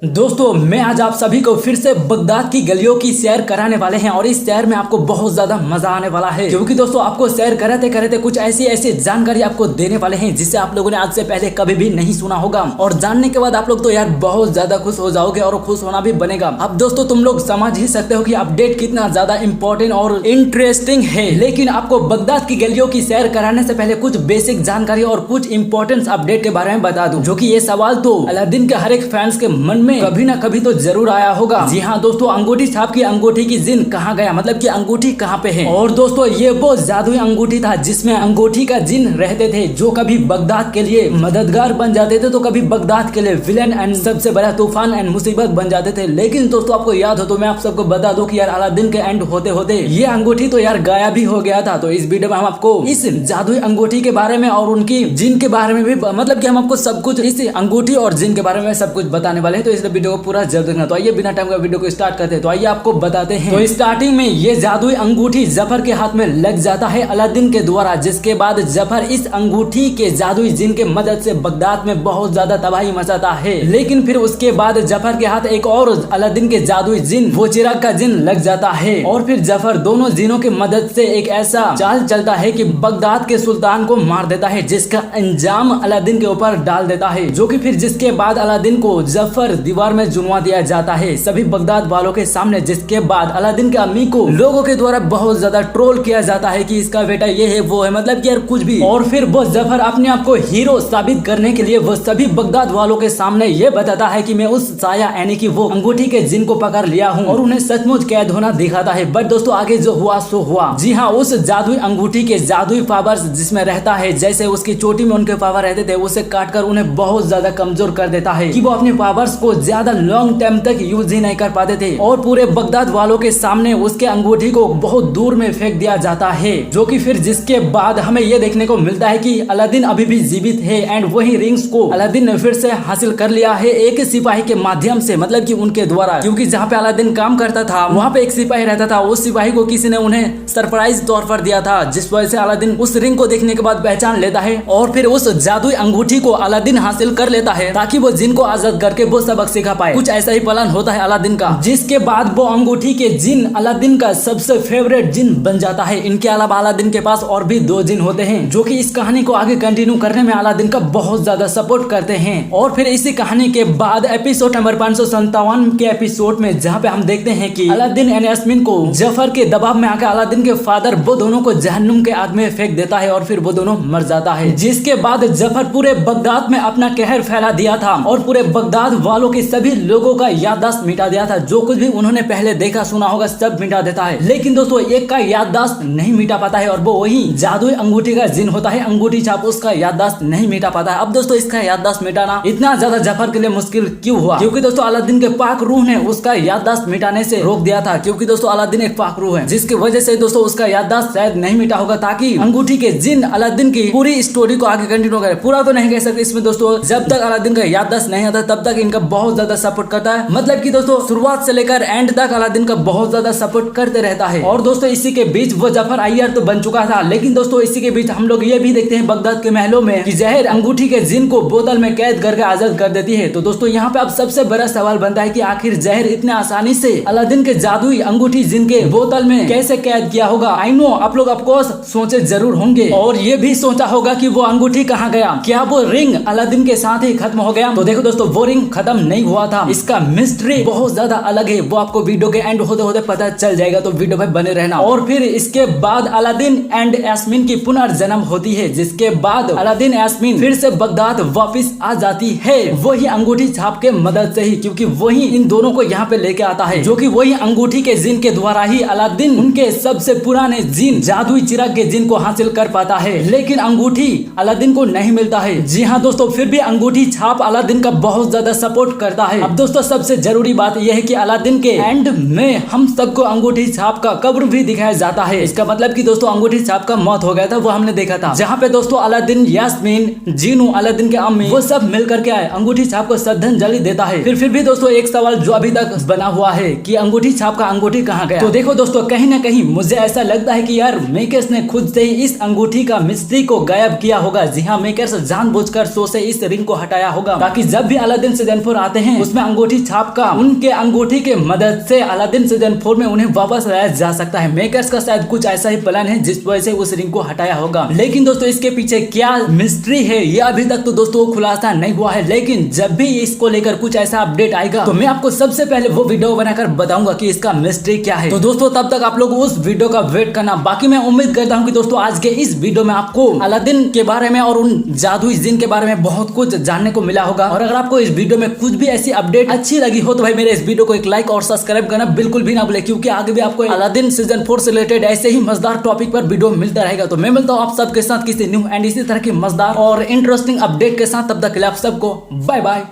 दोस्तों मैं आज आप सभी को फिर से बगदाद की गलियों की सैर कराने वाले हैं और इस सैर में आपको बहुत ज्यादा मजा आने वाला है क्योंकि दोस्तों आपको सैर कराते कराते कुछ ऐसी ऐसी जानकारी आपको देने वाले हैं जिसे आप लोगों ने आज से पहले कभी भी नहीं सुना होगा और जानने के बाद आप लोग तो यार बहुत ज्यादा खुश हो जाओगे और खुश होना भी बनेगा। अब दोस्तों तुम लोग समझ ही सकते हो कि अपडेट कितना ज्यादा इंपॉर्टेंट और इंटरेस्टिंग है, लेकिन आपको बगदाद की गलियों की सैर कराने से पहले कुछ बेसिक जानकारी और कुछ इंपॉर्टेंट अपडेट के बारे में बता दूं, जो कि ये सवाल तो अलादीन के हर एक फैंस के मन में कभी ना कभी तो जरूर आया होगा। जी हाँ दोस्तों, अंगूठी छाप की अंगूठी की जिन कहाँ गया, मतलब कि अंगूठी कहाँ पे है। और दोस्तों ये वो जादुई अंगूठी था जिसमें अंगूठी का जिन रहते थे, जो कभी बगदाद के लिए मददगार बन जाते थे तो कभी बगदाद के लिए विलेन एंड सबसे बड़ा तूफान एंड मुसीबत बन जाते थे। लेकिन दोस्तों आपको याद हो तो मैं आप सबको बता दूं कि यार अलादीन के एंड होते होते ये अंगूठी तो यार गायब भी हो गया था। तो इस वीडियो में हम आपको इस जादुई अंगूठी के बारे में और उनकी जिन के बारे में भी, मतलब कि हम आपको सब कुछ इस अंगूठी और जिन के बारे में सब कुछ बताने वाले हैं। तो इस वीडियो को पूरा जरूर देखना। तो आइए बिना टाइम का वीडियो को स्टार्ट करते हैं। तो आइए आपको बताते हैं। तो स्टार्टिंग में ये जादुई अंगूठी जफर के हाथ में लग जाता है अलादीन के द्वारा, जिसके बाद जफर इस अंगूठी के जादुई जिन के मदद से बगदाद में बहुत ज्यादा तबाही मचाता है। लेकिन फिर उसके बाद जफर के हाथ एक और अलादीन के जादुई जिन वो चिराग का जिन लग जाता है और फिर जफर दोनों जिनों की मदद से एक ऐसा चाल चलता है कि बगदाद के सुल्तान को मार देता है, जिसका अंजाम अलादीन के ऊपर डाल देता है। जो कि फिर जिसके बाद अलादीन को जफर दीवार में जुनवा दिया जाता है सभी बगदाद वालों के सामने, जिसके बाद अलादीन के अम्मी को लोगों के द्वारा बहुत ज्यादा ट्रोल किया जाता है कि इसका बेटा ये है वो है, मतलब कि यार कुछ भी। और फिर वो जफर अपने आप को हीरो साबित करने के लिए वो सभी बगदाद वालों के सामने ये बताता है कि मैं उस साया यानी कि वो अंगूठी के जिन को पकड़ लिया हूँ और उन्हें सचमुच कैद होना दिखाता है। बट दोस्तों आगे जो हुआ सो हुआ। जी हाँ, उस जादुई अंगूठी के जादुई पावर्स जिसमें रहता है, जैसे उसकी चोटी में उनके पावर रहते थे, उसे काटकर उन्हें बहुत ज्यादा कमजोर कर देता है कि वो अपने पावर्स को ज्यादा लॉन्ग टाइम तक यूज ही नहीं कर पाते थे। और पूरे बगदाद वालों के सामने उसके अंगूठी को बहुत दूर में फेंक दिया जाता है। जो कि फिर जिसके बाद हमें यह देखने को मिलता है कि अलादीन अभी भी जीवित है एंड वही रिंग्स को अलादीन ने फिर से हासिल कर लिया है एक सिपाही के माध्यम से, मतलब कि उनके द्वारा। क्योंकि जहाँ पे अलादीन काम करता था वहाँ पे एक सिपाही रहता था, उस सिपाही को किसी ने उन्हें सरप्राइज तौर पर दिया था, जिस वजह से अलादीन उस रिंग को देखने के बाद पहचान लेता है और फिर उस जादुई अंगूठी को अलादीन हासिल कर लेता है ताकि वो जिन को आजाद करके वो सबक सिखा पाए। कुछ ऐसा ही प्लान होता है अलादीन का, जिसके बाद वो अंगूठी के जिन अलादीन का सबसे फेवरेट जिन बन जाता है। इनके अलावा अलादीन के पास और भी दो जिन होते हैं जो कि इस कहानी को आगे कंटिन्यू करने में अलादीन का बहुत ज्यादा सपोर्ट करते हैं। और फिर इसी कहानी के बाद एपिसोड नंबर 557 के एपिसोड में जहाँ पे हम देखते हैं कि अलादीन एंड यास्मीन को जफर के दबाव में आकर अलादीन के फादर वो दोनों को जहन्नुम के आग में फेंक देता है और फिर वो दोनों मर जाता है। जिसके बाद जफर पूरे बगदाद में अपना कहर फैला दिया था और पूरे बगदाद वालों के सभी लोगों का याददाश्त मिटा दिया था। जो कुछ भी उन्होंने पहले देखा सुना होगा सब मिटा देता है। लेकिन दोस्तों एक का याददाश्त नहीं मिटा पाता है और वो वही जादुई अंगूठी का जिन होता है, अंगूठी छाप, उसका याददाश्त नहीं मिटा पाता है। अब दोस्तों इसका याददाश्त मिटाना इतना ज्यादा जफर के लिए मुश्किल क्यों हुआ? क्योंकि दोस्तों अलादीन के पाक रूह ने उसका याददाश्त मिटाने से रोक दिया था। क्योंकि दोस्तों अलादीन एक पाक रूह है, जिसकी वजह से दोस्तों उसका याददाश्त शायद नहीं मिटा होगा, ताकि अंगूठी के जिन अलादीन की पूरी स्टोरी को आगे कंटिन्यू करे। पूरा तो नहीं कह सकते इसमें दोस्तों, जब तक अलादीन का याददाश्त नहीं आता तब तक इनका बहुत ज्यादा सपोर्ट करता है। मतलब कि दोस्तों शुरुआत से लेकर एंड तक अलादीन का बहुत ज्यादा सपोर्ट करते रहता है। और दोस्तों इसी के बीच वो जफर अय्यर तो बन चुका था, लेकिन दोस्तों इसी के बीच हम लोग ये भी देखते हैं बगदाद के महलों में कि जहर अंगूठी के जिन को बोतल में कैद करके आजाद कर देती है। तो दोस्तों यहाँ पे अब सबसे बड़ा सवाल बनता है कि आखिर जहर इतने आसानी से अलादीन के जादुई अंगूठी जिन के बोतल में कैसे कैद किया होगा? आई नो आप लोग ऑफकोर्स सोचे जरूर होंगे और ये भी सोचा होगा कि वो अंगूठी कहाँ गया, क्या वो रिंग अलादीन के साथ ही खत्म हो गया? तो देखो दोस्तों वो रिंग खत्म नहीं हुआ था, इसका मिस्ट्री बहुत ज्यादा अलग है, वो आपको वीडियो के एंड होते होते पता चल जाएगा। तो वीडियो में बने रहना। और फिर इसके बाद अलादीन एंड यास्मीन की पुनर्जन्म होती है, जिसके बाद अलादीन यास्मीन फिर से बगदाद वापस आ जाती है, वही अंगूठी छाप के मदद से ही, क्योंकि वही इन दोनों को यहाँ पे लेके आता है। जो कि वही अंगूठी के जिन के द्वारा ही अलादीन उनके सबसे पुराने जिन जादुई चिराग के जिन को हासिल कर पाता है। लेकिन अंगूठी अलादीन को नहीं मिलता है। जी हाँ दोस्तों, फिर भी अंगूठी छाप अलादीन का बहुत ज्यादा सपोर्ट करता है। अब दोस्तों सबसे जरूरी बात यह है कि अलादीन के एंड में हम सबको अंगूठी छाप का कब्र भी दिखाया जाता है। इसका मतलब कि दोस्तों अंगूठी छाप का मौत हो गया था, वो हमने देखा था, जहाँ पे दोस्तों अलादीन, यास्मीन, जीनू, अलादीन के अम्मी वो सब मिल करके आए, अंगूठी छाप को श्रद्धांजलि देता है। फिर भी दोस्तों एक सवाल जो अभी तक बना हुआ है कि अंगूठी छाप का अंगूठी कहाँ गया? तो देखो दोस्तों कहीं ना कहीं मुझे ऐसा लगता है कि यार मेकर्स ने खुद से ही इस अंगूठी का मिस्ट्री को गायब किया होगा। जी हाँ, मेकर्स जानबूझकर शो से इस रिंग को हटाया होगा ताकि जब भी अलादीन सीजन 4 पाते हैं उसमें अंगूठी छाप का उनके अंगूठी के मदद से अलादीन सीजन 4 में उन्हें वापस लाया जा सकता है। मेकर्स का शायद कुछ ऐसा ही प्लान है जिस वजह से उस रिंग को हटाया होगा। लेकिन दोस्तों इसके पीछे क्या मिस्ट्री है ये अभी तक तो दोस्तों खुलासा नहीं हुआ है। लेकिन जब भी इसको लेकर कुछ ऐसा अपडेट आएगा तो मैं आपको सबसे पहले वो वीडियो बनाकर बताऊंगा कि इसका मिस्ट्री क्या है। तो दोस्तों तब तक आप लोग उस वीडियो का वेट करना। बाकी मैं उम्मीद करता हूँ कि दोस्तों आज के इस वीडियो में आपको अलादीन के बारे में और उन जादुई जिन के बारे में बहुत कुछ जानने को मिला होगा। और अगर आपको इस वीडियो में कुछ भी ऐसी अपडेट अच्छी लगी हो तो भाई मेरे इस वीडियो को एक लाइक और सब्सक्राइब करना बिल्कुल भी ना भूले, क्योंकि आगे भी आपको अलादीन सीजन 4 से रिलेटेड ऐसे ही मजेदार टॉपिक पर वीडियो मिलता रहेगा। तो मैं मिलता हूँ आप सबके साथ किसी न्यू एंड इसी तरह की मजेदार और इंटरेस्टिंग अपडेट के साथ। तब तक के लिए आप सबको बाय बाय।